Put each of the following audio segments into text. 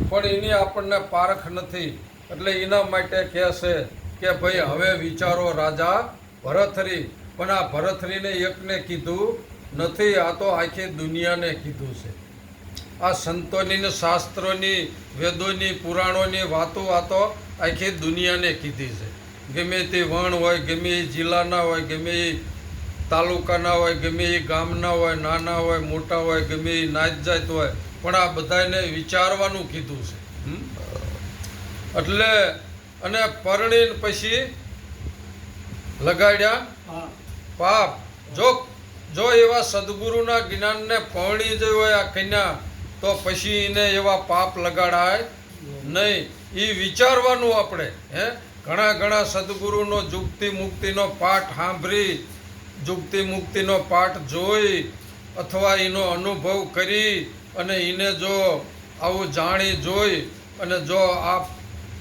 પણ એની આપણને પારખ નથી. એટલે એના માટે કહે છે કે ભાઈ હવે વિચારો રાજા ભરથરી. પણ આ ભરથરીને એકને કીધું નથી, આ તો આખી દુનિયાને કીધું છે. આ સંતોની ને શાસ્ત્રોની, વેદોની, પુરાણોની વાતો આ તો આખી દુનિયાને કીધી છે. ગમે તે વણ હોય, ગમે એ જિલ્લાના હોય, ગમે એ તાલુકાના હોય, ગમે એ ગામના હોય, નાના હોય, મોટા હોય, ગમે એ નાત જાત હોય, પણ આ બધાને વિચારવાનું કીધું છે. એટલે અને પરણીને પછી લગાડ્યા પાપ. જો એવા સદગુરુના જ્ઞાનને પરણી જ હોય આ કન્યા, તો પછી એને એવા પાપ લગાડાય નહીં. એ વિચારવાનું આપણે. ઘણા સદગુરુનો જુક્તિ મુક્તિનો પાઠ સાંભળી, જુક્તિ મુક્તિનો પાઠ જોઈ અથવા એનો અનુભવ કરી અને એને જો આવું જાણી જોઈ અને જો આ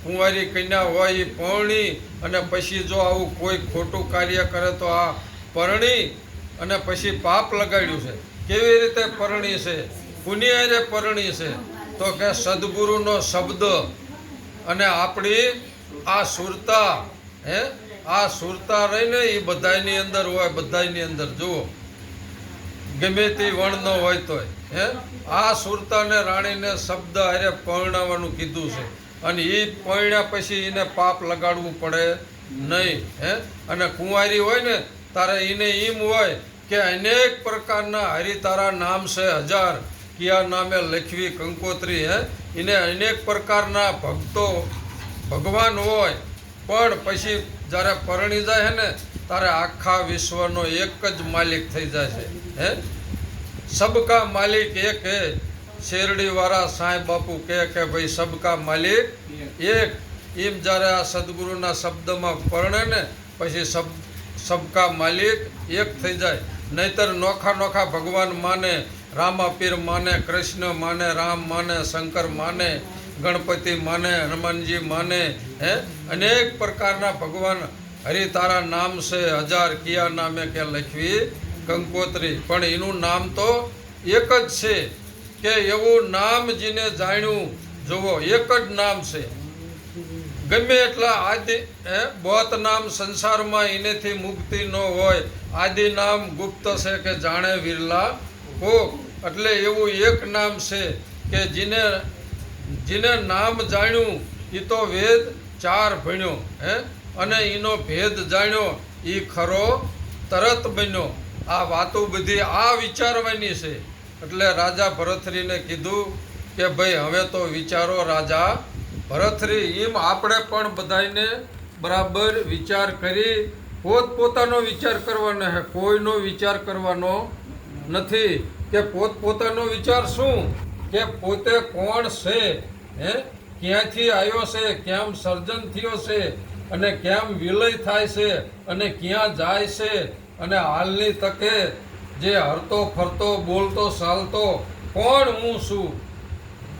કુંવારી કન્યા હોય એ પરણી અને પછી જો આવું કોઈ ખોટું કાર્ય કરે તો આ પરણી અને પછી પાપ લગાડ્યું છે. કેવી રીતે પરણી છે? પુનિયારે પરણી છે. તો કે સદગુરુનો શબ્દ અને આપણી આ સુરતા, આ સુરતા રહીને એ બધાની અંદર હોય. બધાની અંદર જુઓ, ગમે તે વર્ણ ન હોય તોય આ સુરતાને રાણીને શબ્દ હારે પરણાવવાનું કીધું છે. અને એ પરણ્યા પછી એને પાપ લગાડવું પડે નહીં. અને કુંવારી હોય ને તારે એને એમ હોય કે અનેક પ્રકારના હરિતારા નામ છે 1000, કયા નામે લખવી કંકોત્રી. એને અનેક પ્રકારના ભક્તો ભગવાન હોય, પણ પછી જ્યારે પરણી જાય ને ત્યારે આખા વિશ્વનો એક જ માલિક થઈ જાય છે. સબકા માલિક એક હે. શેરડીવાળા સાંઈ બાપુ કહે કે ભાઈ સબકા માલિક એક. એમ જ્યારે આ સદગુરુના શબ્દમાં પરણે ને પછી સબકા માલિક એક થઈ જાય. નહીતર નોખા ભગવાન માને, રામાપીર માને, કૃષ્ણ માને, રામ માને, શંકર માને, ગણપતિ માને, હનુમાનજી માને, અનેક પ્રકારના ભગવાન હરિતારા નામ છે 1000, કયા નામે કે લખવી કંકોત્રી. પણ એનું નામ તો એક જ છે. કે એવું નામ જેને જાણ્યું, જુઓ એક જ નામ છે. ગમે એટલા આદિ બહોત નામ સંસારમાં એનેથી મુક્તિ ન હોય. આદિ નામ ગુપ્ત છે કે જાણે વિરલા કોક. એટલે એવું એક નામ છે કે જેને નામ જાણ્યું એ તો વેદ 4 ભણ્યો, અને એનો ભેદ જાણ્યો એ ખરો તરત બન્યો. આ વાતો બધી આ વિચારવાની છે. એટલે રાજા ભરથરીને કીધું કે ભાઈ હવે તો વિચારો રાજા ભરથરી. એમ આપણે પણ બધાને બરાબર વિચાર કરી પોતપોતાનો વિચાર કરવાનો છે. કોઈનો વિચાર કરવાનો નથી. કે પોતપોતાનો વિચાર શું? કે પોતે કોણ છે, ક્યાંથી આવ્યો છે, કેમ સર્જન થયો છે, અને કેમ વિલય થાય છે, અને ક્યાં જાય છે, અને હાલની તકે જે હરતો ફરતો બોલતો ચાલતો કોણ હું છું,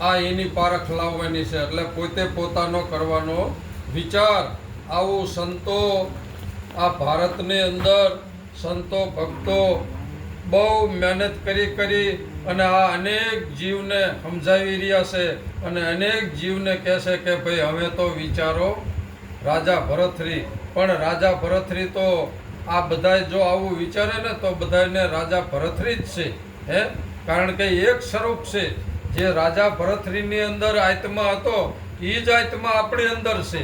આ એની પારખ લાવવાની છે. એટલે પોતે પોતાનો કરવાનો વિચાર. આવું સંતો આ ભારતની અંદર સંતો ભક્તો બહુ મહેનત કરી અને આ અનેક જીવને સમજાવી રહ્યા છે. અને અનેક જીવને કહે છે કે ભાઈ હવે તો વિચારો રાજા ભરથરી. પણ રાજા ભરથરી તો આ બધા જો આવું વિચારે ને તો બધાને રાજા ભરથરી જ છે. કારણ કે એક સ્વરૂપ છે. જે રાજા ભરથરીની અંદર આત્મા હતો એ જ આત્મા આપણી અંદર છે.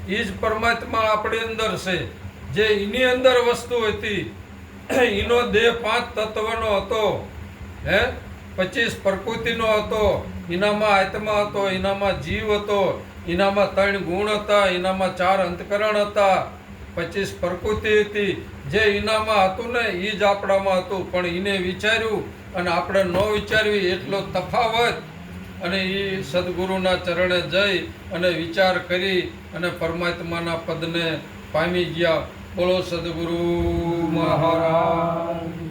એ જ પરમાત્મા આપણી અંદર છે. જે એની અંદર વસ્તુ હતી એનો દેહ 5 તત્વનો હતો, 25 પ્રકૃતિનો હતો. એનામાં આત્મા હતો, એનામાં જીવ હતો, એનામાં 3 ગુણ હતા, એનામાં 4 અંતકરણ હતા, 25 પ્રકૃતિ હતી. જે એનામાં હતું ને એ જ આપણામાં હતું. પણ એને વિચાર્યું અને આપણે ન વિચારવી એટલો તફાવત. અને એ સદગુરુના ચરણે જઈ અને વિચાર કરી અને પરમાત્માના પદને પામી ગયા. બોલો સદગુરુ મહારાજ.